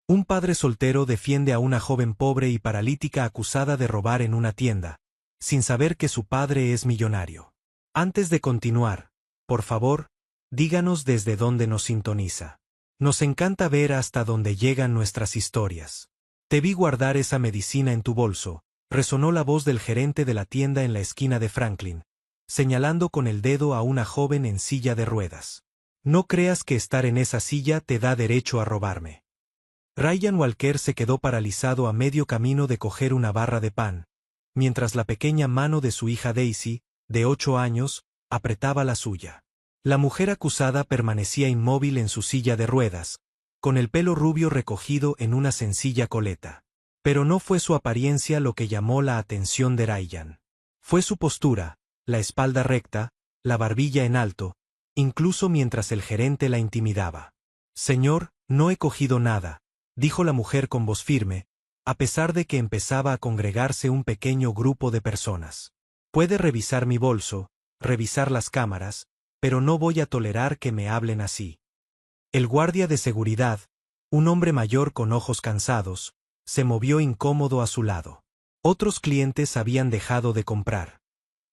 Un padre soltero defiende a una joven pobre y paralítica acusada de robar en una tienda, sin saber que su padre es millonario. Antes de continuar, por favor, díganos desde dónde nos sintoniza. Nos encanta ver hasta dónde llegan nuestras historias. Te vi guardar esa medicina en tu bolso, resonó la voz del gerente de la tienda en la esquina de Franklin, señalando con el dedo a una joven en silla de ruedas. No creas que estar en esa silla te da derecho a robarme. Ryan Walker se quedó paralizado a medio camino de coger una barra de pan, mientras la pequeña mano de su hija Daisy, de 8 años, apretaba la suya. La mujer acusada permanecía inmóvil en su silla de ruedas, con el pelo rubio recogido en una sencilla coleta. Pero no fue su apariencia lo que llamó la atención de Ryan. Fue su postura, la espalda recta, la barbilla en alto, incluso mientras el gerente la intimidaba. «Señor, no he cogido nada», dijo la mujer con voz firme, a pesar de que empezaba a congregarse un pequeño grupo de personas. «Puede revisar mi bolso, revisar las cámaras, pero no voy a tolerar que me hablen así». El guardia de seguridad, un hombre mayor con ojos cansados, se movió incómodo a su lado. Otros clientes habían dejado de comprar.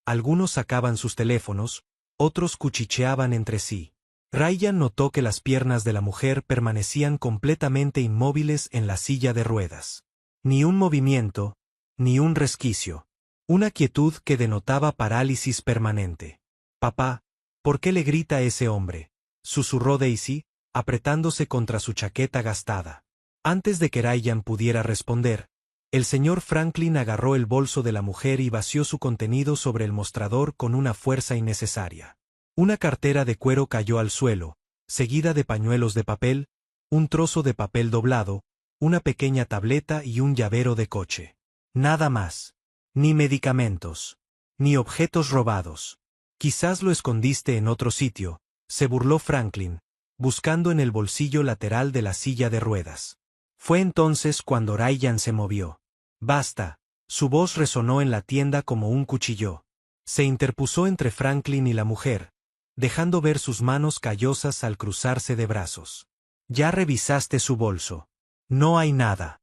Algunos sacaban sus teléfonos, otros cuchicheaban entre sí. Ryan notó que las piernas de la mujer permanecían completamente inmóviles en la silla de ruedas. Ni un movimiento, ni un resquicio. Una quietud que denotaba parálisis permanente. «Papá, ¿por qué le grita a ese hombre?», susurró Daisy, apretándose contra su chaqueta gastada. Antes de que Ryan pudiera responder, el señor Franklin agarró el bolso de la mujer y vació su contenido sobre el mostrador con una fuerza innecesaria. Una cartera de cuero cayó al suelo, seguida de pañuelos de papel, un trozo de papel doblado, una pequeña tableta y un llavero de coche. Nada más. Ni medicamentos. Ni objetos robados. «Quizás lo escondiste en otro sitio», se burló Franklin, buscando en el bolsillo lateral de la silla de ruedas. Fue entonces cuando Ryan se movió. «Basta», su voz resonó en la tienda como un cuchillo. Se interpuso entre Franklin y la mujer, dejando ver sus manos callosas al cruzarse de brazos. «Ya revisaste su bolso. No hay nada».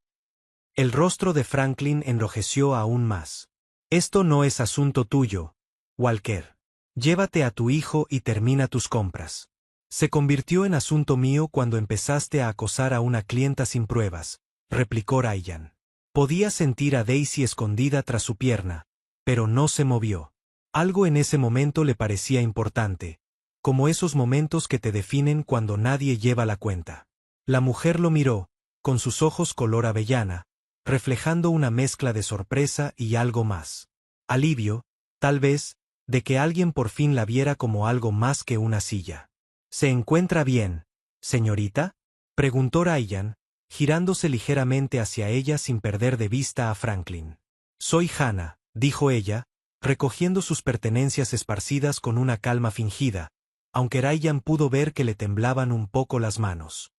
El rostro de Franklin enrojeció aún más. «Esto no es asunto tuyo, Walker. Llévate a tu hijo y termina tus compras». «Se convirtió en asunto mío cuando empezaste a acosar a una clienta sin pruebas», replicó Ryan. Podía sentir a Daisy escondida tras su pierna, pero no se movió. Algo en ese momento le parecía importante, como esos momentos que te definen cuando nadie lleva la cuenta. La mujer lo miró, con sus ojos color avellana, reflejando una mezcla de sorpresa y algo más. Alivio, tal vez, de que alguien por fin la viera como algo más que una silla. «¿Se encuentra bien, señorita?», preguntó Ryan, girándose ligeramente hacia ella sin perder de vista a Franklin. «Soy Hannah», dijo ella, recogiendo sus pertenencias esparcidas con una calma fingida, aunque Ryan pudo ver que le temblaban un poco las manos.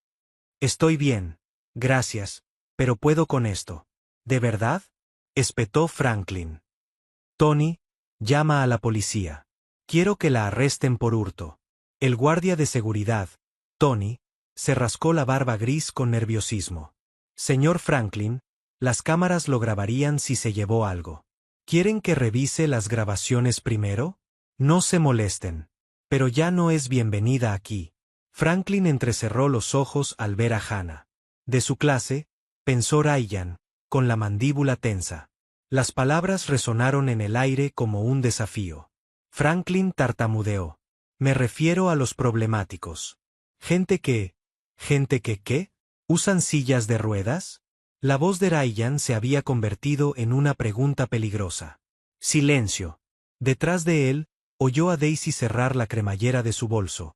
«Estoy bien, gracias, pero puedo con esto». «¿De verdad?», espetó Franklin. «Tony, llama a la policía. Quiero que la arresten por hurto». El guardia de seguridad, Tony, se rascó la barba gris con nerviosismo. «Señor Franklin, las cámaras lo grabarían si se llevó algo. ¿Quieren que revise las grabaciones primero? No se molesten. Pero ya no es bienvenida aquí». Franklin entrecerró los ojos al ver a Hannah. De su clase, pensó Ryan, con la mandíbula tensa. Las palabras resonaron en el aire como un desafío. Franklin tartamudeó. «Me refiero a los problemáticos. ¿Gente que qué? ¿Usan sillas de ruedas?». La voz de Ryan se había convertido en una pregunta peligrosa. Silencio. Detrás de él, oyó a Daisy cerrar la cremallera de su bolso.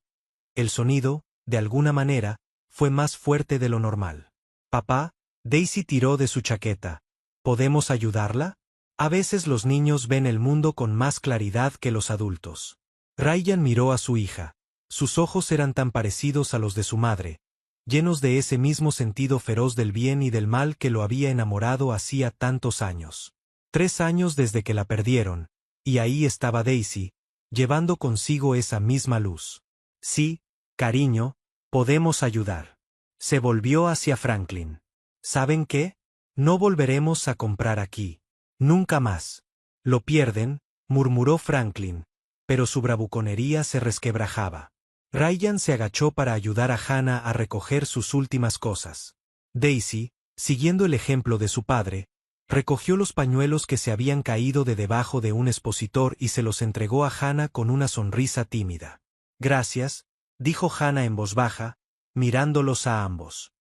El sonido, de alguna manera, fue más fuerte de lo normal. «Papá», Daisy tiró de su chaqueta. «¿Podemos ayudarla?». A veces los niños ven el mundo con más claridad que los adultos. Ryan miró a su hija. Sus ojos eran tan parecidos a los de su madre, llenos de ese mismo sentido feroz del bien y del mal que lo había enamorado hacía tantos años. 3 años desde que la perdieron, y ahí estaba Daisy, llevando consigo esa misma luz. «Sí, cariño, podemos ayudar». Se volvió hacia Franklin. ¿Saben qué? No volveremos a comprar aquí. Nunca más. Lo pierden, murmuró Franklin, pero su bravuconería se resquebrajaba. Ryan se agachó para ayudar a Hannah a recoger sus últimas cosas. Daisy, siguiendo el ejemplo de su padre, recogió los pañuelos que se habían caído de debajo de un expositor y se los entregó a Hannah con una sonrisa tímida. Gracias, dijo Hannah en voz baja, mirándolos a ambos.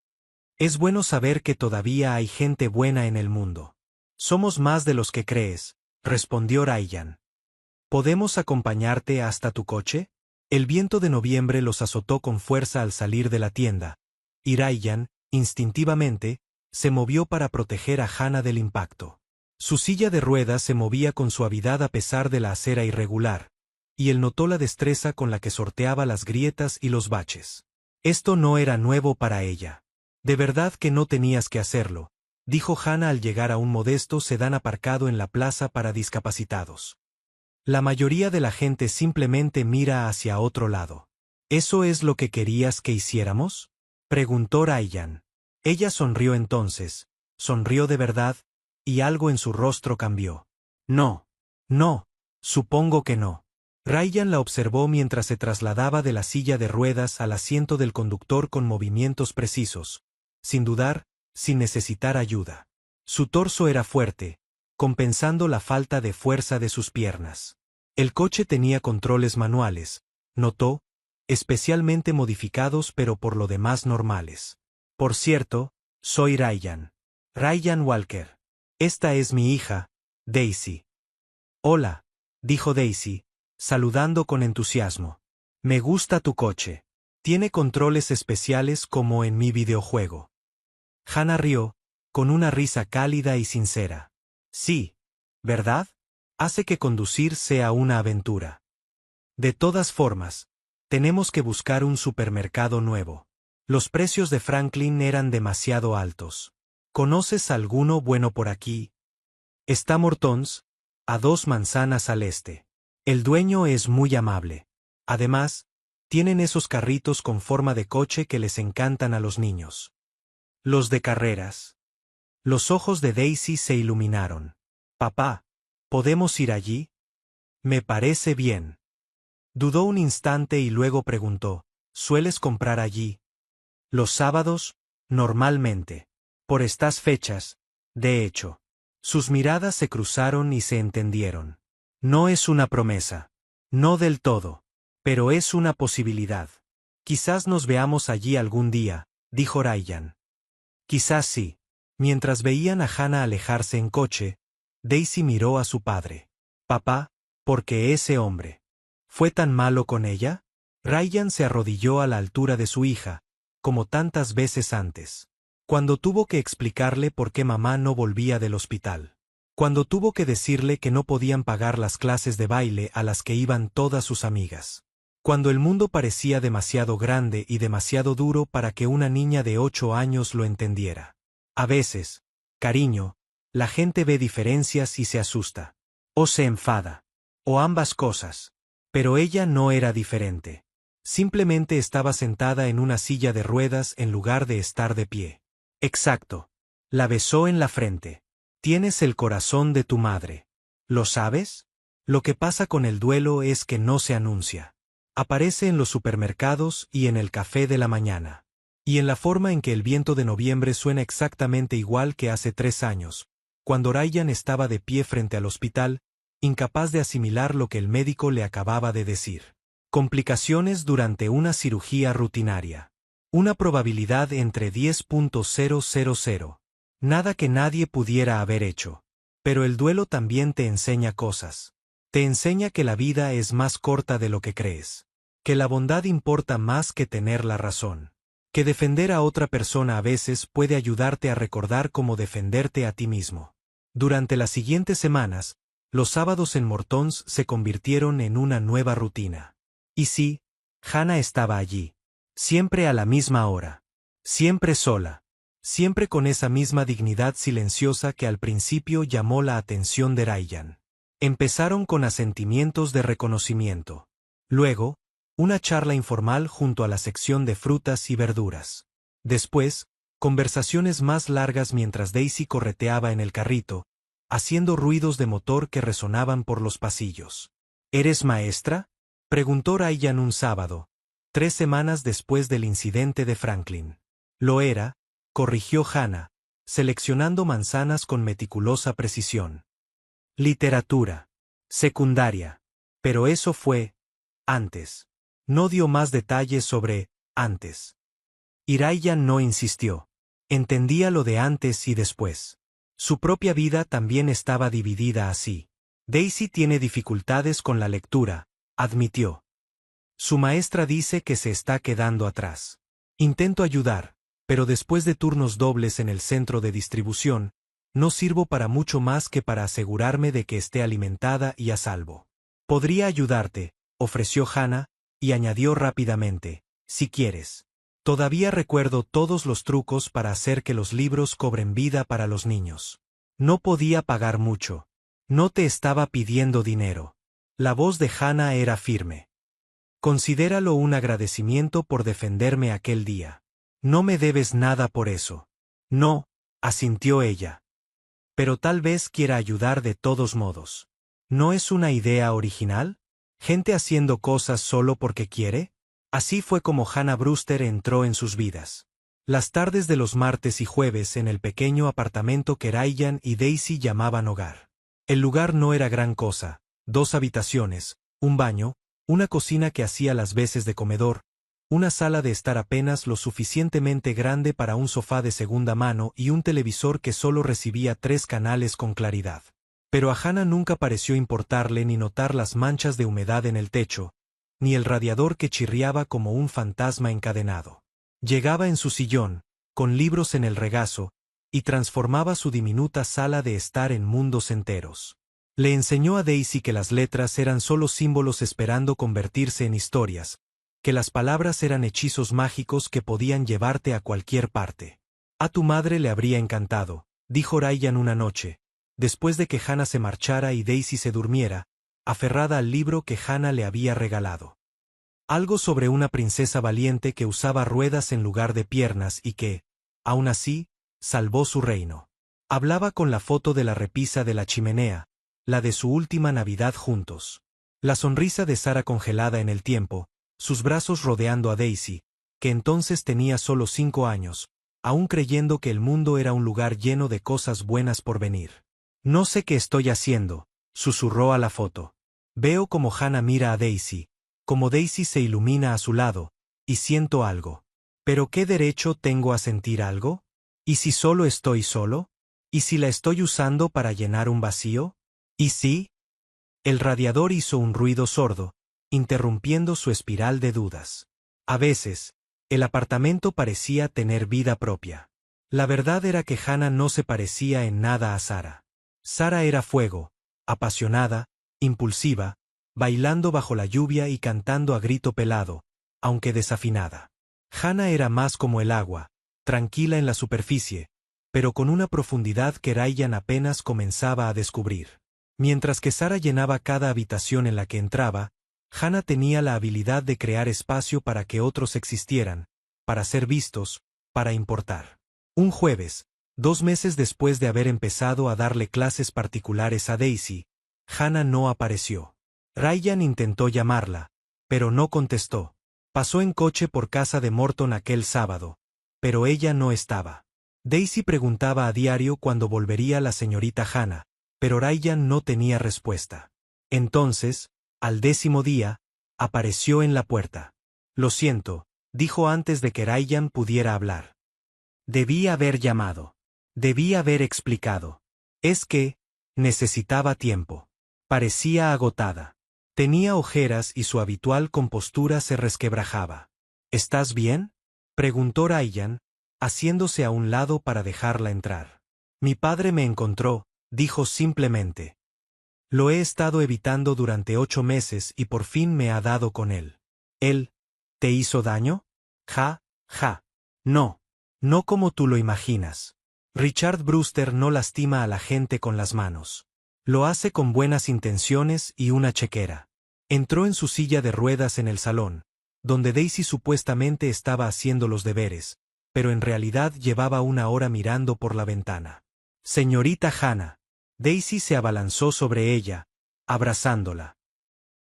Es bueno saber que todavía hay gente buena en el mundo. Somos más de los que crees, respondió Ryan. ¿Podemos acompañarte hasta tu coche? El viento de noviembre los azotó con fuerza al salir de la tienda, y Ryan, instintivamente, se movió para proteger a Hannah del impacto. Su silla de ruedas se movía con suavidad a pesar de la acera irregular, y él notó la destreza con la que sorteaba las grietas y los baches. Esto no era nuevo para ella. De verdad que no tenías que hacerlo, dijo Hannah al llegar a un modesto sedán aparcado en la plaza para discapacitados. La mayoría de la gente simplemente mira hacia otro lado. ¿Eso es lo que querías que hiciéramos?, preguntó Ryan. Ella sonrió entonces, sonrió de verdad, y algo en su rostro cambió. No, supongo que no. Ryan la observó mientras se trasladaba de la silla de ruedas al asiento del conductor con movimientos precisos, sin dudar, sin necesitar ayuda. Su torso era fuerte, compensando la falta de fuerza de sus piernas. El coche tenía controles manuales, notó, especialmente modificados pero por lo demás normales. Por cierto, soy Ryan. Ryan Walker. Esta es mi hija, Daisy. Hola, dijo Daisy, saludando con entusiasmo. Me gusta tu coche. Tiene controles especiales como en mi videojuego. Hannah rió, con una risa cálida y sincera. Sí, ¿verdad? Hace que conducir sea una aventura. De todas formas, tenemos que buscar un supermercado nuevo. Los precios de Franklin eran demasiado altos. ¿Conoces alguno bueno por aquí? Está Morton's, a 2 manzanas al este. El dueño es muy amable. Además, tienen esos carritos con forma de coche que les encantan a los niños. Los de carreras. Los ojos de Daisy se iluminaron. Papá, ¿podemos ir allí? Me parece bien. Dudó un instante y luego preguntó, ¿sueles comprar allí? Los sábados, normalmente. Por estas fechas, de hecho. Sus miradas se cruzaron y se entendieron. No es una promesa. No del todo. Pero es una posibilidad. Quizás nos veamos allí algún día, dijo Ryan. Quizás sí. Mientras veían a Hannah alejarse en coche, Daisy miró a su padre. Papá, ¿por qué ese hombre? ¿Fue tan malo con ella? Ryan se arrodilló a la altura de su hija, como tantas veces antes. Cuando tuvo que explicarle por qué mamá no volvía del hospital. Cuando tuvo que decirle que no podían pagar las clases de baile a las que iban todas sus amigas. Cuando el mundo parecía demasiado grande y demasiado duro para que una niña de 8 años lo entendiera. A veces, cariño, la gente ve diferencias y se asusta. O se enfada. O ambas cosas. Pero ella no era diferente. Simplemente estaba sentada en una silla de ruedas en lugar de estar de pie. Exacto. La besó en la frente. Tienes el corazón de tu madre. ¿Lo sabes? Lo que pasa con el duelo es que no se anuncia. Aparece en los supermercados y en el café de la mañana. Y en la forma en que el viento de noviembre suena exactamente igual que hace 3 años, cuando Ryan estaba de pie frente al hospital, incapaz de asimilar lo que el médico le acababa de decir. Complicaciones durante una cirugía rutinaria. Una probabilidad entre 10.000. Nada que nadie pudiera haber hecho. Pero el duelo también te enseña cosas. Te enseña que la vida es más corta de lo que crees. Que la bondad importa más que tener la razón. Que defender a otra persona a veces puede ayudarte a recordar cómo defenderte a ti mismo. Durante las siguientes semanas, los sábados en Morton's se convirtieron en una nueva rutina. Y sí, Hannah estaba allí. Siempre a la misma hora. Siempre sola. Siempre con esa misma dignidad silenciosa que al principio llamó la atención de Ryan. Empezaron con asentimientos de reconocimiento. Luego, una charla informal junto a la sección de frutas y verduras. Después, Conversaciones más largas mientras Daisy correteaba en el carrito, haciendo ruidos de motor que resonaban por los pasillos. ¿Eres maestra?, preguntó Ryan un sábado, 3 semanas después del incidente de Franklin. Lo era, corrigió Hannah, seleccionando manzanas con meticulosa precisión. Literatura. Secundaria. Pero eso fue antes. No dio más detalles sobre antes. Y Ryan no insistió. Entendía lo de antes y después. Su propia vida también estaba dividida así. Daisy tiene dificultades con la lectura, admitió. Su maestra dice que se está quedando atrás. Intento ayudar, pero después de turnos dobles en el centro de distribución, no sirvo para mucho más que para asegurarme de que esté alimentada y a salvo. Podría ayudarte, ofreció Hannah, y añadió rápidamente, si quieres. Todavía recuerdo todos los trucos para hacer que los libros cobren vida para los niños. No podía pagar mucho. No te estaba pidiendo dinero. La voz de Hannah era firme. Considéralo un agradecimiento por defenderme aquel día. No me debes nada por eso. No, asintió ella. Pero tal vez quiera ayudar de todos modos. ¿No es una idea original? ¿Gente haciendo cosas solo porque quiere? Así fue como Hannah Brewster entró en sus vidas. Las tardes de los martes y jueves en el pequeño apartamento que Ryan y Daisy llamaban hogar. El lugar no era gran cosa, 2 habitaciones, un baño, una cocina que hacía las veces de comedor, una sala de estar apenas lo suficientemente grande para un sofá de segunda mano y un televisor que solo recibía 3 canales con claridad. Pero a Hannah nunca pareció importarle ni notar las manchas de humedad en el techo, ni el radiador que chirriaba como un fantasma encadenado. Llegaba en su sillón, con libros en el regazo, y transformaba su diminuta sala de estar en mundos enteros. Le enseñó a Daisy que las letras eran solo símbolos esperando convertirse en historias, que las palabras eran hechizos mágicos que podían llevarte a cualquier parte. A tu madre le habría encantado, dijo Ryan una noche, después de que Hannah se marchara y Daisy se durmiera, aferrada al libro que Hannah le había regalado. Algo sobre una princesa valiente que usaba ruedas en lugar de piernas y que, aún así, salvó su reino. Hablaba con la foto de la repisa de la chimenea, la de su última Navidad juntos. La sonrisa de Sarah congelada en el tiempo, sus brazos rodeando a Daisy, que entonces tenía solo 5 años, aún creyendo que el mundo era un lugar lleno de cosas buenas por venir. No sé qué estoy haciendo, susurró a la foto. Veo como Hannah mira a Daisy, como Daisy se ilumina a su lado, y siento algo. ¿Pero qué derecho tengo a sentir algo? ¿Y si solo estoy solo? ¿Y si la estoy usando para llenar un vacío? ¿Y si? El radiador hizo un ruido sordo, interrumpiendo su espiral de dudas. A veces, el apartamento parecía tener vida propia. La verdad era que Hannah no se parecía en nada a Sarah. Sarah era fuego, apasionada, impulsiva, bailando bajo la lluvia y cantando a grito pelado, aunque desafinada. Hannah era más como el agua, tranquila en la superficie, pero con una profundidad que Ryan apenas comenzaba a descubrir. Mientras que Sarah llenaba cada habitación en la que entraba, Hannah tenía la habilidad de crear espacio para que otros existieran, para ser vistos, para importar. Un jueves, 2 meses después de haber empezado a darle clases particulares a Daisy, Hannah no apareció. Ryan intentó llamarla, pero no contestó. Pasó en coche por casa de Morton aquel sábado, pero ella no estaba. Daisy preguntaba a diario cuándo volvería la señorita Hannah, pero Ryan no tenía respuesta. Entonces, al 10º día, apareció en la puerta. Lo siento, dijo antes de que Ryan pudiera hablar. Debí haber llamado. Debí haber explicado. Es que, necesitaba tiempo. Parecía agotada. Tenía ojeras y su habitual compostura se resquebrajaba. ¿Estás bien?, preguntó Ryan, haciéndose a un lado para dejarla entrar. Mi padre me encontró, dijo simplemente. Lo he estado evitando durante 8 meses y por fin me ha dado con él. ¿Él te hizo daño? Ja, ja. No. No como tú lo imaginas. Richard Brewster no lastima a la gente con las manos. Lo hace con buenas intenciones y una chequera. Entró en su silla de ruedas en el salón, donde Daisy supuestamente estaba haciendo los deberes, pero en realidad llevaba una hora mirando por la ventana. Señorita Hannah. Daisy se abalanzó sobre ella, abrazándola.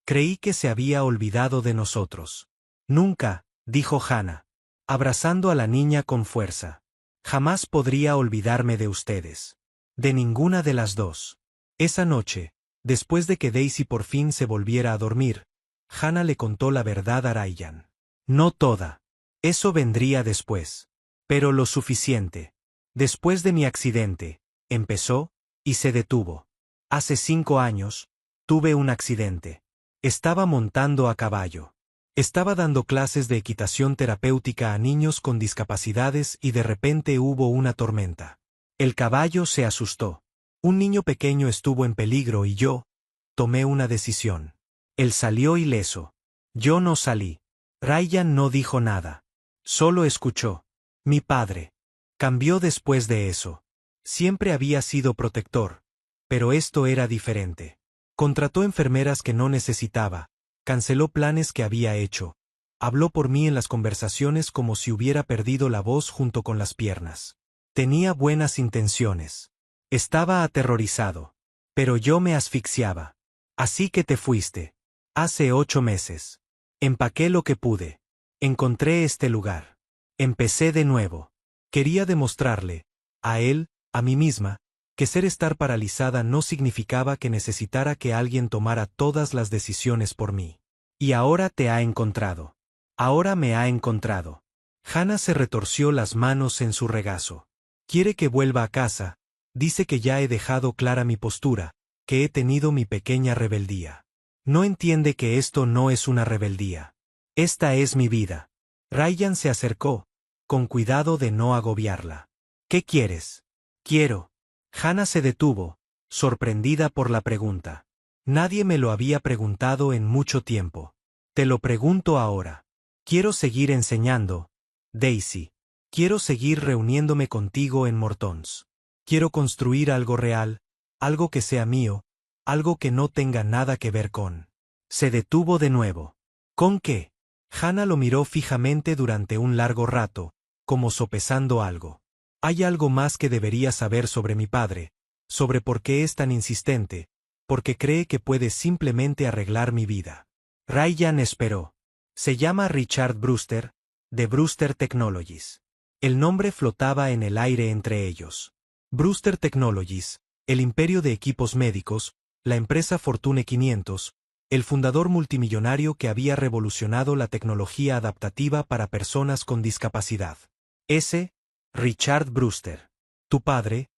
Creí que se había olvidado de nosotros. Nunca, dijo Hannah, abrazando a la niña con fuerza. Jamás podría olvidarme de ustedes. De ninguna de las dos. Esa noche, después de que Daisy por fin se volviera a dormir, Hannah le contó la verdad a Ryan. No toda. Eso vendría después. Pero lo suficiente. Después de mi accidente, empezó, y se detuvo. Hace 5 años, tuve un accidente. Estaba montando a caballo. Estaba dando clases de equitación terapéutica a niños con discapacidades y de repente hubo una tormenta. El caballo se asustó. Un niño pequeño estuvo en peligro y yo tomé una decisión. Él salió ileso. Yo no salí. Ryan no dijo nada. Solo escuchó. Mi padre cambió después de eso. Siempre había sido protector. Pero esto era diferente. Contrató enfermeras que no necesitaba. Canceló planes que había hecho. Habló por mí en las conversaciones como si hubiera perdido la voz junto con las piernas. Tenía buenas intenciones. Estaba aterrorizado. Pero yo me asfixiaba. Así que te fuiste. Hace 8 meses. Empaqué lo que pude. Encontré este lugar. Empecé de nuevo. Quería demostrarle, a él, a mí misma, que estar paralizada no significaba que necesitara que alguien tomara todas las decisiones por mí. Y ahora te ha encontrado. Ahora me ha encontrado. Hannah se retorció las manos en su regazo. Quiere que vuelva a casa. Dice que ya he dejado clara mi postura, que he tenido mi pequeña rebeldía. No entiende que esto no es una rebeldía. Esta es mi vida. Ryan se acercó, con cuidado de no agobiarla. ¿Qué quieres? Quiero. Hannah se detuvo, sorprendida por la pregunta. Nadie me lo había preguntado en mucho tiempo. Te lo pregunto ahora. Quiero seguir enseñando, Daisy. Quiero seguir reuniéndome contigo en Mortons. Quiero construir algo real, algo que sea mío, algo que no tenga nada que ver con. Se detuvo de nuevo. ¿Con qué? Hannah lo miró fijamente durante un largo rato, como sopesando algo. Hay algo más que debería saber sobre mi padre, sobre por qué es tan insistente, porque cree que puede simplemente arreglar mi vida. Ryan esperó. Se llama Richard Brewster, de Brewster Technologies. El nombre flotaba en el aire entre ellos. Brewster Technologies, el imperio de equipos médicos, la empresa Fortune 500, el fundador multimillonario que había revolucionado la tecnología adaptativa para personas con discapacidad. Ese, Richard Brewster. Tu padre,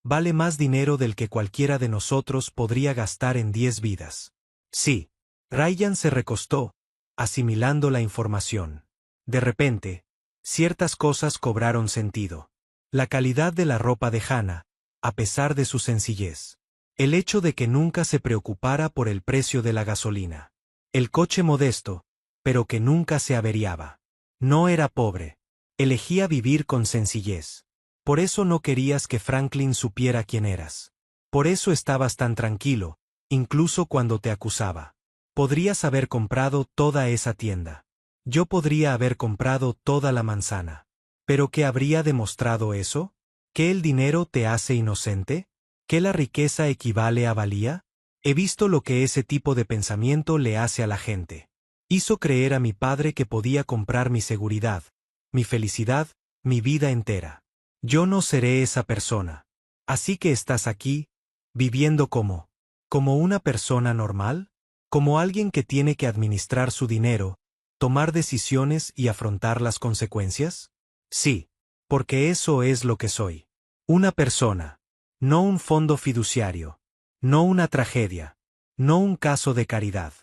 vale más dinero del que cualquiera de nosotros podría gastar en 10 vidas. Sí. Ryan se recostó, asimilando la información. De repente, ciertas cosas cobraron sentido. La calidad de la ropa de Hannah, a pesar de su sencillez. El hecho de que nunca se preocupara por el precio de la gasolina. El coche modesto, pero que nunca se averiaba. No era pobre. Elegía vivir con sencillez. Por eso no querías que Franklin supiera quién eras. Por eso estabas tan tranquilo, incluso cuando te acusaba. Podrías haber comprado toda esa tienda. Yo podría haber comprado toda la manzana. ¿Pero qué habría demostrado eso? ¿Que el dinero te hace inocente? ¿Que la riqueza equivale a valía? He visto lo que ese tipo de pensamiento le hace a la gente. Hizo creer a mi padre que podía comprar mi seguridad, mi felicidad, mi vida entera. Yo no seré esa persona. Así que estás aquí, viviendo como una persona normal, como alguien que tiene que administrar su dinero, tomar decisiones y afrontar las consecuencias. Sí, porque eso es lo que soy. Una persona. No un fondo fiduciario. No una tragedia. No un caso de caridad.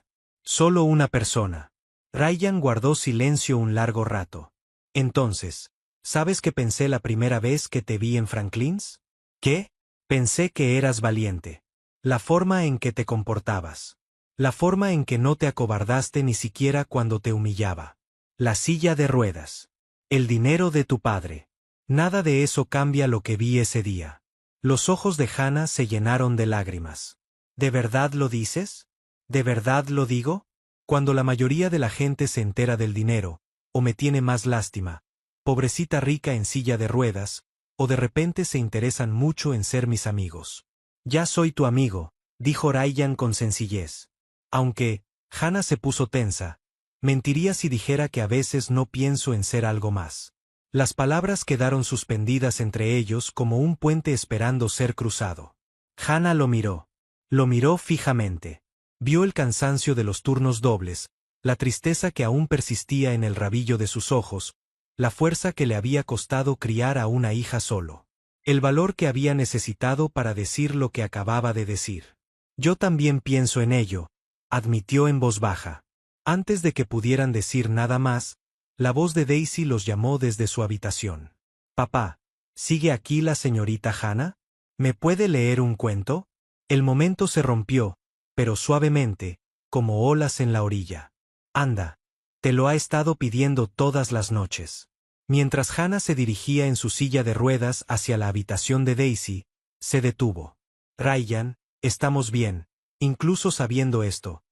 Solo una persona. Ryan guardó silencio un largo rato. Entonces, ¿sabes qué pensé la primera vez que te vi en Franklin's? ¿Qué? Pensé que eras valiente. La forma en que te comportabas. La forma en que no te acobardaste ni siquiera cuando te humillaba. La silla de ruedas. El dinero de tu padre. Nada de eso cambia lo que vi ese día. Los ojos de Hannah se llenaron de lágrimas. ¿De verdad lo dices? ¿De verdad lo digo? Cuando la mayoría de la gente se entera del dinero, o me tiene más lástima, pobrecita rica en silla de ruedas, o de repente se interesan mucho en ser mis amigos. Ya soy tu amigo, dijo Ryan con sencillez. Aunque, Hannah se puso tensa. Mentiría si dijera que a veces no pienso en ser algo más. Las palabras quedaron suspendidas entre ellos como un puente esperando ser cruzado. Hannah lo miró. Lo miró fijamente. Vio el cansancio de los turnos dobles, la tristeza que aún persistía en el rabillo de sus ojos, la fuerza que le había costado criar a una hija solo. El valor que había necesitado para decir lo que acababa de decir. Yo también pienso en ello, admitió en voz baja. Antes de que pudieran decir nada más, la voz de Daisy los llamó desde su habitación. Papá, ¿sigue aquí la señorita Hannah? ¿Me puede leer un cuento? El momento se rompió, pero suavemente, como olas en la orilla. Anda, te lo ha estado pidiendo todas las noches. Mientras Hannah se dirigía en su silla de ruedas hacia la habitación de Daisy, se detuvo. Ryan, estamos bien, incluso sabiendo esto.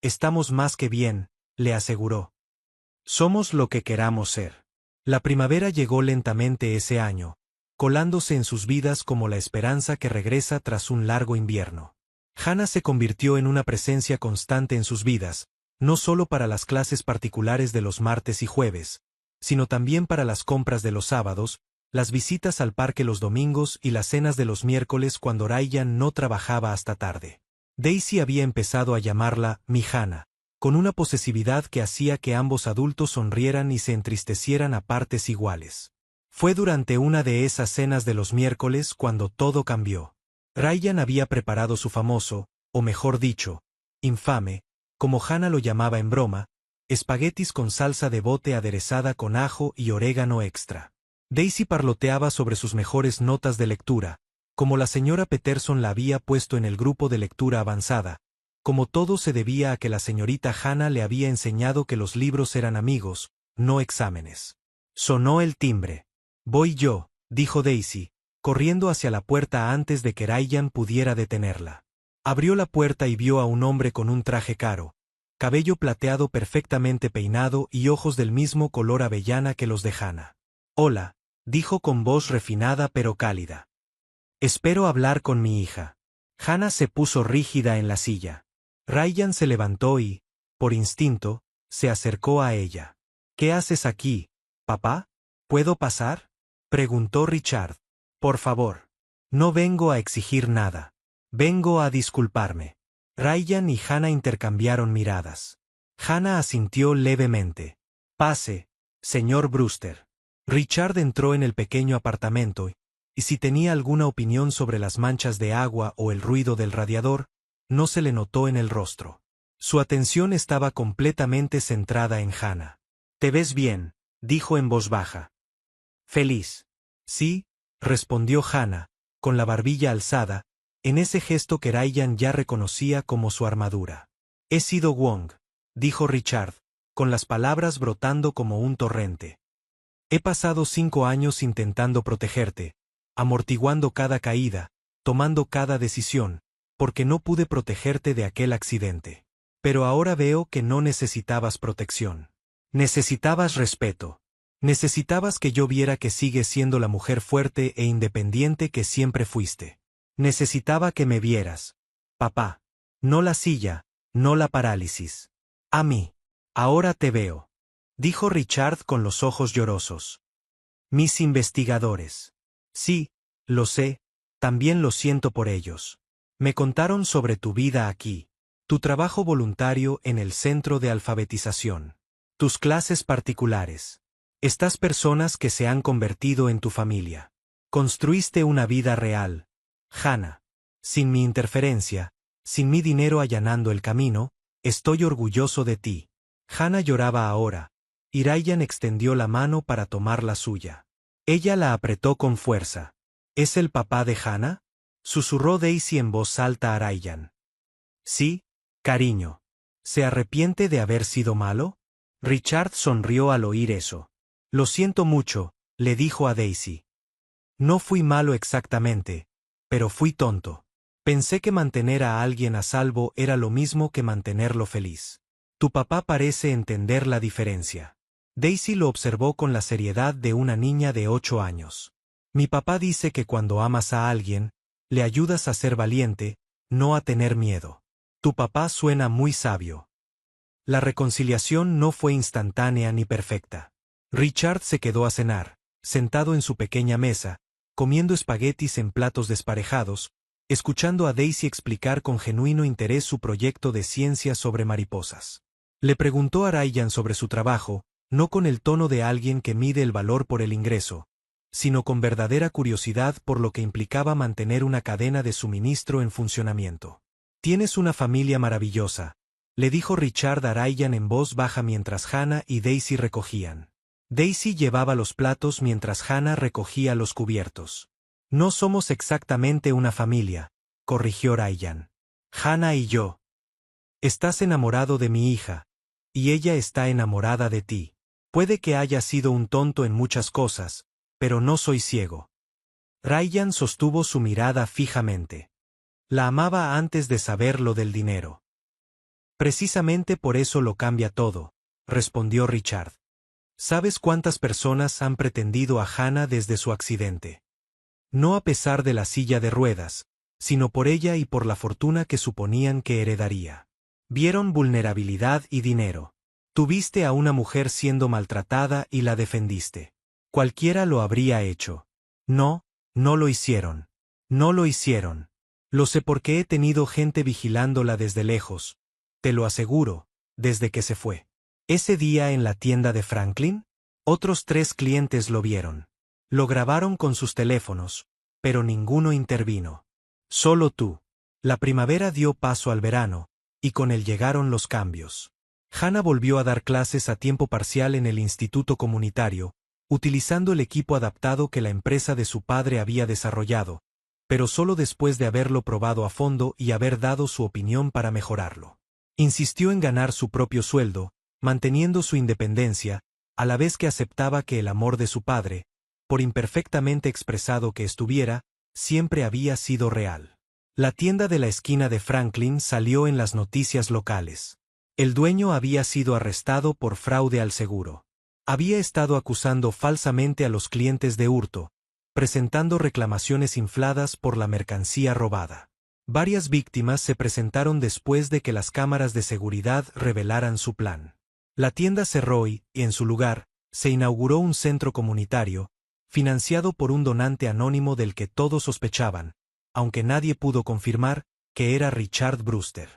Estamos más que bien, le aseguró. Somos lo que queramos ser. La primavera llegó lentamente ese año, colándose en sus vidas como la esperanza que regresa tras un largo invierno. Hannah se convirtió en una presencia constante en sus vidas, no solo para las clases particulares de los martes y jueves, sino también para las compras de los sábados, las visitas al parque los domingos y las cenas de los miércoles cuando Ryan no trabajaba hasta tarde. Daisy había empezado a llamarla mi Hannah, con una posesividad que hacía que ambos adultos sonrieran y se entristecieran a partes iguales. Fue durante una de esas cenas de los miércoles cuando todo cambió. Ryan había preparado su famoso, o mejor dicho, infame, como Hannah lo llamaba en broma, espaguetis con salsa de bote aderezada con ajo y orégano extra. Daisy parloteaba sobre sus mejores notas de lectura, como la señora Peterson la había puesto en el grupo de lectura avanzada, como todo se debía a que la señorita Hannah le había enseñado que los libros eran amigos, no exámenes. Sonó el timbre. Voy yo, dijo Daisy, corriendo hacia la puerta antes de que Ryan pudiera detenerla. Abrió la puerta y vio a un hombre con un traje caro, cabello plateado perfectamente peinado y ojos del mismo color avellana que los de Hannah. Hola, dijo con voz refinada pero cálida. Espero hablar con mi hija. Hannah se puso rígida en la silla. Ryan se levantó y, por instinto, se acercó a ella. ¿Qué haces aquí, papá? ¿Puedo pasar? Preguntó Richard. Por favor. No vengo a exigir nada. Vengo a disculparme. Ryan y Hannah intercambiaron miradas. Hannah asintió levemente. Pase, señor Brewster. Richard entró en el pequeño apartamento y si tenía alguna opinión sobre las manchas de agua o el ruido del radiador, no se le notó en el rostro. Su atención estaba completamente centrada en Hannah. «Te ves bien», dijo en voz baja. «¿Feliz?» «Sí», respondió Hannah, con la barbilla alzada, en ese gesto que Ryan ya reconocía como su armadura. «He sido Wong», dijo Richard, con las palabras brotando como un torrente. «He pasado 5 años intentando protegerte, amortiguando cada caída, tomando cada decisión, porque no pude protegerte de aquel accidente. Pero ahora veo que no necesitabas protección. Necesitabas respeto. Necesitabas que yo viera que sigues siendo la mujer fuerte e independiente que siempre fuiste. Necesitaba que me vieras. Papá. No la silla, no la parálisis. A mí. Ahora te veo», dijo Richard con los ojos llorosos. «Mis investigadores. Sí, lo sé, también lo siento por ellos. Me contaron sobre tu vida aquí, tu trabajo voluntario en el centro de alfabetización, tus clases particulares, estas personas que se han convertido en tu familia. Construiste una vida real, Hannah. Sin mi interferencia, sin mi dinero allanando el camino, estoy orgulloso de ti». Hannah lloraba ahora, y Ryan extendió la mano para tomar la suya. Ella la apretó con fuerza. «¿Es el papá de Hannah?», susurró Daisy en voz alta a Ryan. «Sí, cariño. ¿Se arrepiente de haber sido malo?». Richard sonrió al oír eso. «Lo siento mucho», le dijo a Daisy. «No fui malo exactamente, pero fui tonto. Pensé que mantener a alguien a salvo era lo mismo que mantenerlo feliz. Tu papá parece entender la diferencia». Daisy lo observó con la seriedad de una niña de 8 años. Mi papá dice que cuando amas a alguien, le ayudas a ser valiente, no a tener miedo. Tu papá suena muy sabio. La reconciliación no fue instantánea ni perfecta. Richard se quedó a cenar, sentado en su pequeña mesa, comiendo espaguetis en platos desparejados, escuchando a Daisy explicar con genuino interés su proyecto de ciencia sobre mariposas. Le preguntó a Ryan sobre su trabajo, no con el tono de alguien que mide el valor por el ingreso, sino con verdadera curiosidad por lo que implicaba mantener una cadena de suministro en funcionamiento. «Tienes una familia maravillosa», le dijo Richard a Ryan en voz baja mientras Hannah y Daisy recogían. Daisy llevaba los platos mientras Hannah recogía los cubiertos. «No somos exactamente una familia», corrigió Ryan. «Hannah y yo. Estás enamorado de mi hija, y ella está enamorada de ti. Puede que haya sido un tonto en muchas cosas, pero no soy ciego». Ryan sostuvo su mirada fijamente. La amaba antes de saber lo del dinero. «Precisamente por eso lo cambia todo», respondió Richard. «¿Sabes cuántas personas han pretendido a Hannah desde su accidente? No a pesar de la silla de ruedas, sino por ella y por la fortuna que suponían que heredaría. Vieron vulnerabilidad y dinero. Tuviste a una mujer siendo maltratada y la defendiste. Cualquiera lo habría hecho. No, no lo hicieron. No lo hicieron. Lo sé porque he tenido gente vigilándola desde lejos. Te lo aseguro, desde que se fue. Ese día en la tienda de Franklin, otros 3 clientes lo vieron. Lo grabaron con sus teléfonos, pero ninguno intervino. Solo tú. La primavera dio paso al verano, y con él llegaron los cambios. Hannah volvió a dar clases a tiempo parcial en el instituto comunitario, utilizando el equipo adaptado que la empresa de su padre había desarrollado, pero solo después de haberlo probado a fondo y haber dado su opinión para mejorarlo. Insistió en ganar su propio sueldo, manteniendo su independencia, a la vez que aceptaba que el amor de su padre, por imperfectamente expresado que estuviera, siempre había sido real. La tienda de la esquina de Franklin salió en las noticias locales. El dueño había sido arrestado por fraude al seguro. Había estado acusando falsamente a los clientes de hurto, presentando reclamaciones infladas por la mercancía robada. Varias víctimas se presentaron después de que las cámaras de seguridad revelaran su plan. La tienda cerró y, en su lugar, se inauguró un centro comunitario, financiado por un donante anónimo del que todos sospechaban, aunque nadie pudo confirmar, que era Richard Brewster.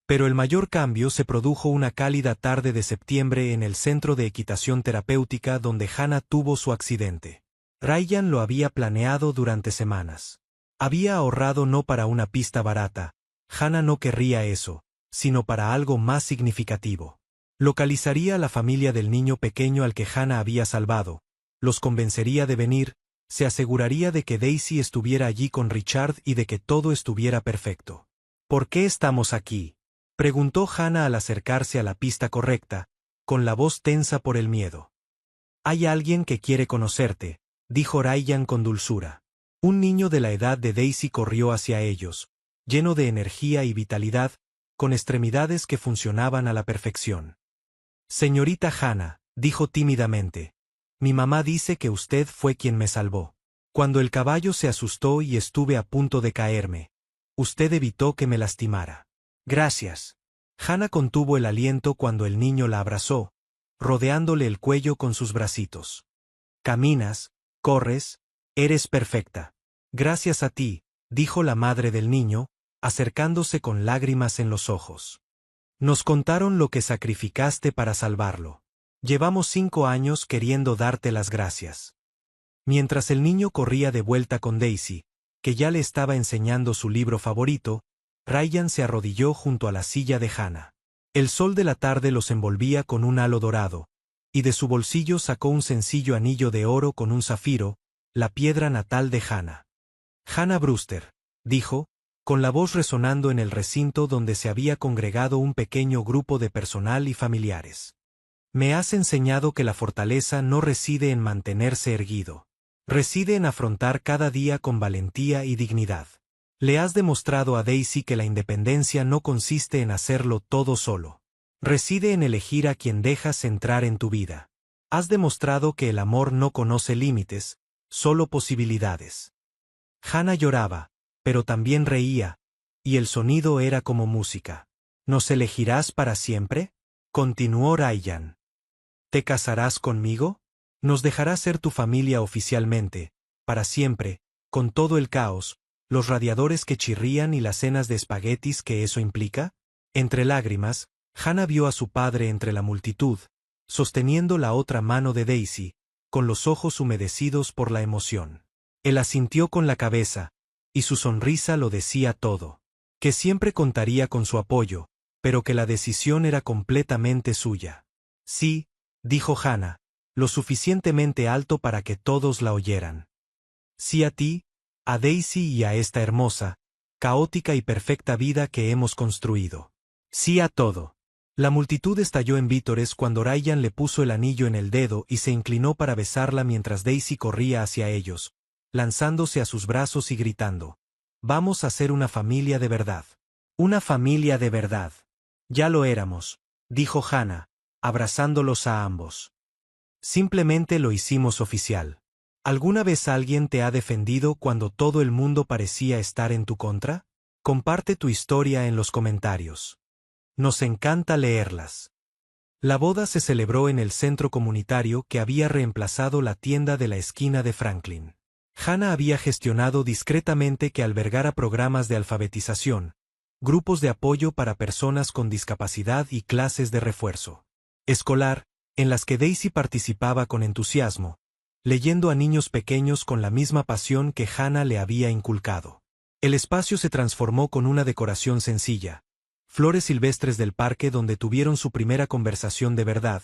Pero el mayor cambio se produjo una cálida tarde de septiembre en el centro de equitación terapéutica donde Hannah tuvo su accidente. Ryan lo había planeado durante semanas. Había ahorrado no para una pista barata. Hannah no querría eso, sino para algo más significativo. Localizaría a la familia del niño pequeño al que Hannah había salvado, los convencería de venir, se aseguraría de que Daisy estuviera allí con Richard y de que todo estuviera perfecto. «¿Por qué estamos aquí?», preguntó Hannah al acercarse a la pista correcta, con la voz tensa por el miedo. «Hay alguien que quiere conocerte», dijo Ryan con dulzura. Un niño de la edad de Daisy corrió hacia ellos, lleno de energía y vitalidad, con extremidades que funcionaban a la perfección. «Señorita Hannah», dijo tímidamente, «mi mamá dice que usted fue quien me salvó. Cuando el caballo se asustó y estuve a punto de caerme, usted evitó que me lastimara». «Gracias». Hannah contuvo el aliento cuando el niño la abrazó, rodeándole el cuello con sus bracitos. «Caminas, corres, eres perfecta. Gracias a ti», dijo la madre del niño, acercándose con lágrimas en los ojos. «Nos contaron lo que sacrificaste para salvarlo. Llevamos 5 años queriendo darte las gracias». Mientras el niño corría de vuelta con Daisy, que ya le estaba enseñando su libro favorito, Ryan se arrodilló junto a la silla de Hannah. El sol de la tarde los envolvía con un halo dorado, y de su bolsillo sacó un sencillo anillo de oro con un zafiro, la piedra natal de Hannah. «Hannah Brewster», dijo, con la voz resonando en el recinto donde se había congregado un pequeño grupo de personal y familiares. «Me has enseñado que la fortaleza no reside en mantenerse erguido. Reside en afrontar cada día con valentía y dignidad. Le has demostrado a Daisy que la independencia no consiste en hacerlo todo solo. Reside en elegir a quien dejas entrar en tu vida. Has demostrado que el amor no conoce límites, solo posibilidades. Hannah lloraba, pero también reía, y el sonido era como música. ¿Nos elegirás para siempre?, continuó Ryan. ¿Te casarás conmigo? ¿Nos dejarás ser tu familia oficialmente, para siempre, con todo el caos, los radiadores que chirrían y las cenas de espaguetis que eso implica? Entre lágrimas, Hannah vio a su padre entre la multitud, sosteniendo la otra mano de Daisy, con los ojos humedecidos por la emoción. Él asintió con la cabeza, y su sonrisa lo decía todo. Que siempre contaría con su apoyo, pero que la decisión era completamente suya. Sí, dijo Hannah, lo suficientemente alto para que todos la oyeran. Sí a ti, a Daisy y a esta hermosa, caótica y perfecta vida que hemos construido. Sí a todo. La multitud estalló en vítores cuando Ryan le puso el anillo en el dedo y se inclinó para besarla mientras Daisy corría hacia ellos, lanzándose a sus brazos y gritando: «Vamos a ser una familia de verdad». Una familia de verdad. Ya lo éramos, dijo Hannah, abrazándolos a ambos. Simplemente lo hicimos oficial. ¿Alguna vez alguien te ha defendido cuando todo el mundo parecía estar en tu contra? Comparte tu historia en los comentarios. Nos encanta leerlas. La boda se celebró en el centro comunitario que había reemplazado la tienda de la esquina de Franklin. Hannah había gestionado discretamente que albergara programas de alfabetización, grupos de apoyo para personas con discapacidad y clases de refuerzo escolar, en las que Daisy participaba con entusiasmo, leyendo a niños pequeños con la misma pasión que Hannah le había inculcado. El espacio se transformó con una decoración sencilla, flores silvestres del parque donde tuvieron su primera conversación de verdad,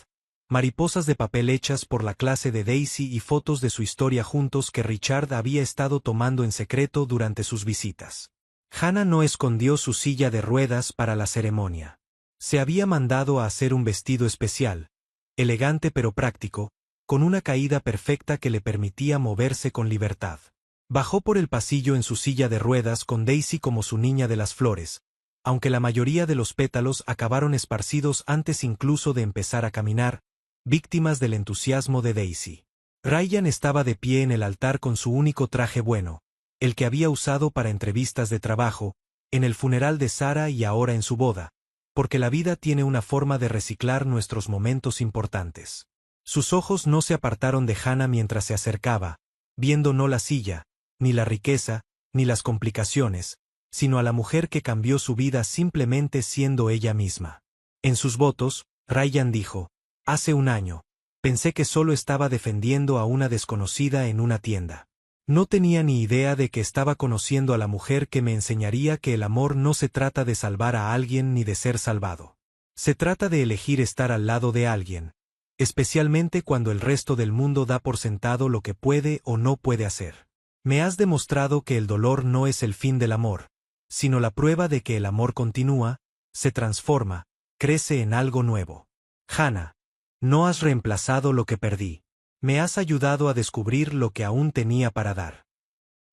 mariposas de papel hechas por la clase de Daisy y fotos de su historia juntos que Richard había estado tomando en secreto durante sus visitas. Hannah no escondió su silla de ruedas para la ceremonia. Se había mandado a hacer un vestido especial, elegante pero práctico, con una caída perfecta que le permitía moverse con libertad. Bajó por el pasillo en su silla de ruedas con Daisy como su niña de las flores, aunque la mayoría de los pétalos acabaron esparcidos antes incluso de empezar a caminar, víctimas del entusiasmo de Daisy. Ryan estaba de pie en el altar con su único traje bueno, el que había usado para entrevistas de trabajo, en el funeral de Sarah y ahora en su boda, porque la vida tiene una forma de reciclar nuestros momentos importantes. Sus ojos no se apartaron de Hannah mientras se acercaba, viendo no la silla, ni la riqueza, ni las complicaciones, sino a la mujer que cambió su vida simplemente siendo ella misma. En sus votos, Ryan dijo: «Hace un año, pensé que solo estaba defendiendo a una desconocida en una tienda. No tenía ni idea de que estaba conociendo a la mujer que me enseñaría que el amor no se trata de salvar a alguien ni de ser salvado. Se trata de elegir estar al lado de alguien, especialmente cuando el resto del mundo da por sentado lo que puede o no puede hacer. Me has demostrado que el dolor no es el fin del amor, sino la prueba de que el amor continúa, se transforma, crece en algo nuevo. Hannah, no has reemplazado lo que perdí. Me has ayudado a descubrir lo que aún tenía para dar».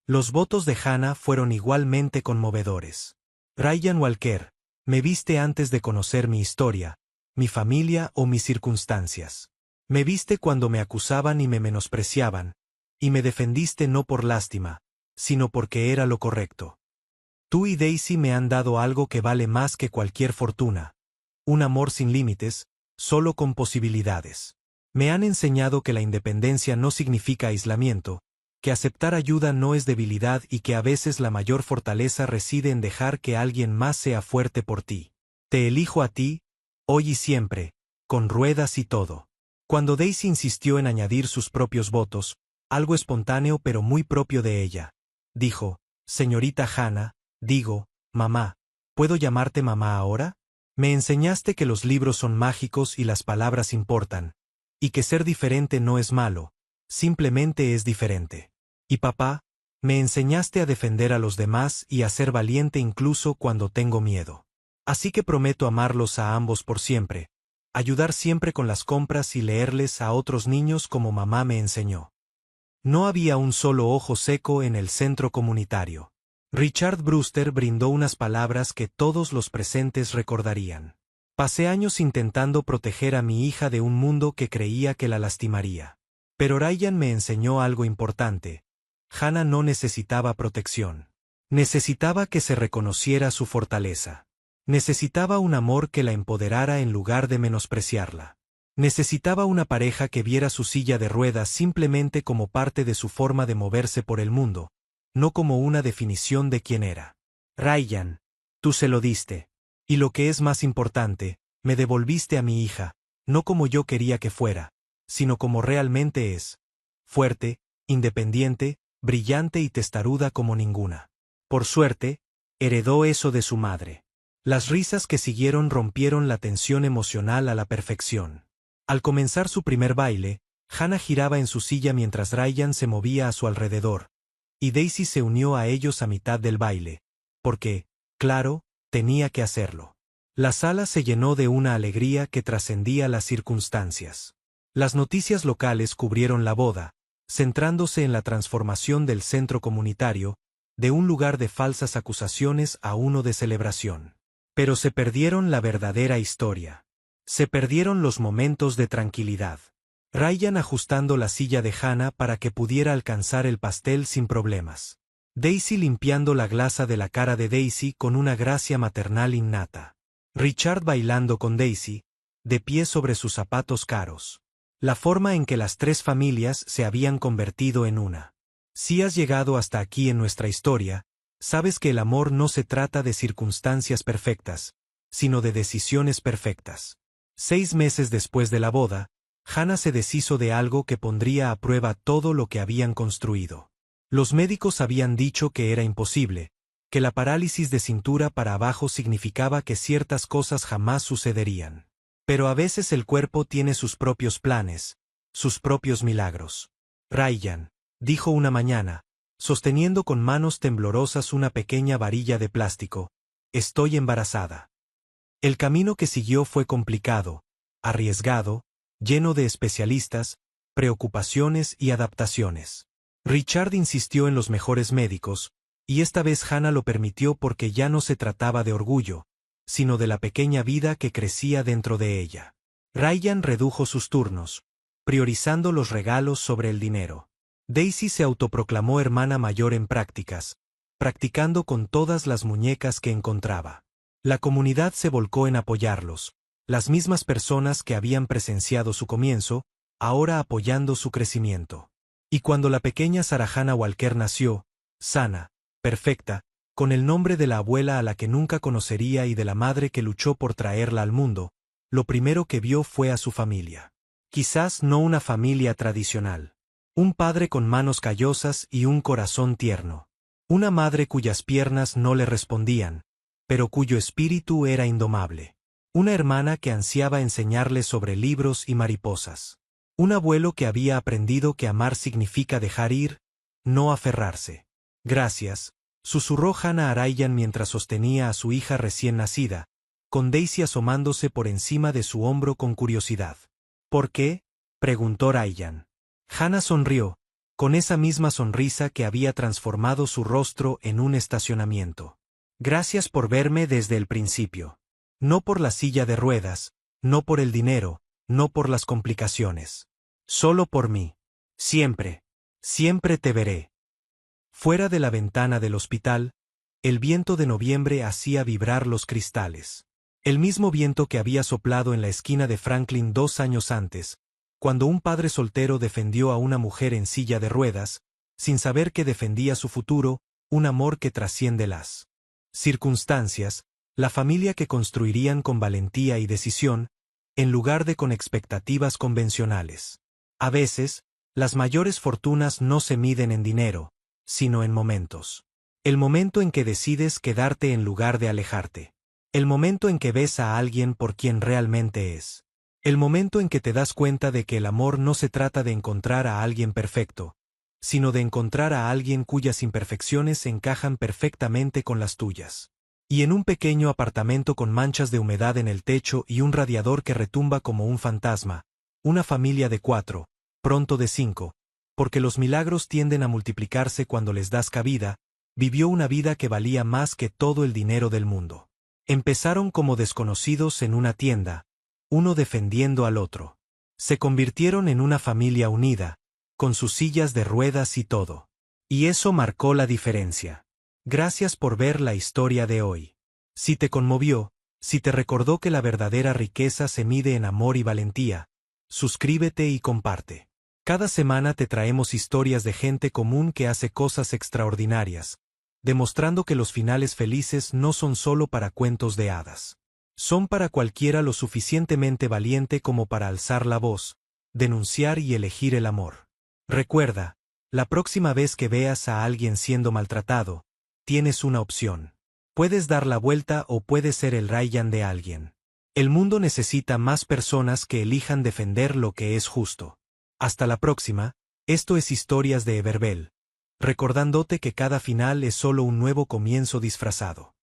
Los votos de Hannah fueron igualmente conmovedores. Ryan Walker, me viste antes de conocer mi historia, mi familia o mis circunstancias. Me viste cuando me acusaban y me menospreciaban, y me defendiste no por lástima, sino porque era lo correcto. Tú y Daisy me han dado algo que vale más que cualquier fortuna. Un amor sin límites, solo con posibilidades. Me han enseñado que la independencia no significa aislamiento, que aceptar ayuda no es debilidad y que a veces la mayor fortaleza reside en dejar que alguien más sea fuerte por ti. Te elijo a ti, hoy y siempre, con ruedas y todo. Cuando Daisy insistió en añadir sus propios votos, algo espontáneo pero muy propio de ella, dijo: «Señorita Hannah, digo, mamá, ¿puedo llamarte mamá ahora? Me enseñaste que los libros son mágicos y las palabras importan, y que ser diferente no es malo, simplemente es diferente. Y papá, me enseñaste a defender a los demás y a ser valiente incluso cuando tengo miedo. Así que prometo amarlos a ambos por siempre, ayudar siempre con las compras y leerles a otros niños como mamá me enseñó». No había un solo ojo seco en el centro comunitario. Richard Brewster brindó unas palabras que todos los presentes recordarían. Pasé años intentando proteger a mi hija de un mundo que creía que la lastimaría. Pero Ryan me enseñó algo importante. Hannah no necesitaba protección. Necesitaba que se reconociera su fortaleza. Necesitaba un amor que la empoderara en lugar de menospreciarla. Necesitaba una pareja que viera su silla de ruedas simplemente como parte de su forma de moverse por el mundo, no como una definición de quién era. Ryan, tú se lo diste. Y lo que es más importante, me devolviste a mi hija, no como yo quería que fuera, sino como realmente es. Fuerte, independiente, brillante y testaruda como ninguna. Por suerte, heredó eso de su madre. Las risas que siguieron rompieron la tensión emocional a la perfección. Al comenzar su primer baile, Hannah giraba en su silla mientras Ryan se movía a su alrededor, y Daisy se unió a ellos a mitad del baile, porque, claro, tenía que hacerlo. La sala se llenó de una alegría que trascendía las circunstancias. Las noticias locales cubrieron la boda, centrándose en la transformación del centro comunitario, de un lugar de falsas acusaciones a uno de celebración. Pero se perdieron la verdadera historia. Se perdieron los momentos de tranquilidad. Ryan ajustando la silla de Hannah para que pudiera alcanzar el pastel sin problemas. Daisy limpiando la grasa de la cara de Daisy con una gracia maternal innata. Richard bailando con Daisy, de pie sobre sus zapatos caros. La forma en que las tres familias se habían convertido en una. Si has llegado hasta aquí en nuestra historia, sabes que el amor no se trata de circunstancias perfectas, sino de decisiones perfectas. 6 meses después de la boda, Hannah se deshizo de algo que pondría a prueba todo lo que habían construido. Los médicos habían dicho que era imposible, que la parálisis de cintura para abajo significaba que ciertas cosas jamás sucederían. Pero a veces el cuerpo tiene sus propios planes, sus propios milagros. Ryan, dijo una mañana, sosteniendo con manos temblorosas una pequeña varilla de plástico, estoy embarazada. El camino que siguió fue complicado, arriesgado, lleno de especialistas, preocupaciones y adaptaciones. Richard insistió en los mejores médicos, y esta vez Hannah lo permitió porque ya no se trataba de orgullo, sino de la pequeña vida que crecía dentro de ella. Ryan redujo sus turnos, priorizando los regalos sobre el dinero. Daisy se autoproclamó hermana mayor en prácticas, practicando con todas las muñecas que encontraba. La comunidad se volcó en apoyarlos, las mismas personas que habían presenciado su comienzo, ahora apoyando su crecimiento. Y cuando la pequeña Sarah Hannah Walker nació, sana, perfecta, con el nombre de la abuela a la que nunca conocería y de la madre que luchó por traerla al mundo, lo primero que vio fue a su familia. Quizás no una familia tradicional. Un padre con manos callosas y un corazón tierno. Una madre cuyas piernas no le respondían, pero cuyo espíritu era indomable. Una hermana que ansiaba enseñarle sobre libros y mariposas. Un abuelo que había aprendido que amar significa dejar ir, no aferrarse. Gracias, susurró Hannah a Ryan mientras sostenía a su hija recién nacida, con Daisy asomándose por encima de su hombro con curiosidad. ¿Por qué?, preguntó Ryan. Hannah sonrió, con esa misma sonrisa que había transformado su rostro en un estacionamiento. Gracias por verme desde el principio. No por la silla de ruedas, no por el dinero, no por las complicaciones. Solo por mí. Siempre, siempre te veré. Fuera de la ventana del hospital, el viento de noviembre hacía vibrar los cristales. El mismo viento que había soplado en la esquina de Franklin 2 años antes, cuando un padre soltero defendió a una mujer en silla de ruedas, sin saber que defendía su futuro, un amor que trasciende las circunstancias, la familia que construirían con valentía y decisión, en lugar de con expectativas convencionales. A veces, las mayores fortunas no se miden en dinero, sino en momentos. El momento en que decides quedarte en lugar de alejarte. El momento en que ves a alguien por quien realmente es. El momento en que te das cuenta de que el amor no se trata de encontrar a alguien perfecto, sino de encontrar a alguien cuyas imperfecciones encajan perfectamente con las tuyas. Y en un pequeño apartamento con manchas de humedad en el techo y un radiador que retumba como un fantasma, una familia de 4, pronto de 5, porque los milagros tienden a multiplicarse cuando les das cabida, vivió una vida que valía más que todo el dinero del mundo. Empezaron como desconocidos en una tienda, uno defendiendo al otro. Se convirtieron en una familia unida, con sus sillas de ruedas y todo. Y eso marcó la diferencia. Gracias por ver la historia de hoy. Si te conmovió, si te recordó que la verdadera riqueza se mide en amor y valentía, suscríbete y comparte. Cada semana te traemos historias de gente común que hace cosas extraordinarias, demostrando que los finales felices no son solo para cuentos de hadas. Son para cualquiera lo suficientemente valiente como para alzar la voz, denunciar y elegir el amor. Recuerda, la próxima vez que veas a alguien siendo maltratado, tienes una opción. Puedes dar la vuelta o puedes ser el Ryan de alguien. El mundo necesita más personas que elijan defender lo que es justo. Hasta la próxima, esto es Historias de Everbell, recordándote que cada final es solo un nuevo comienzo disfrazado.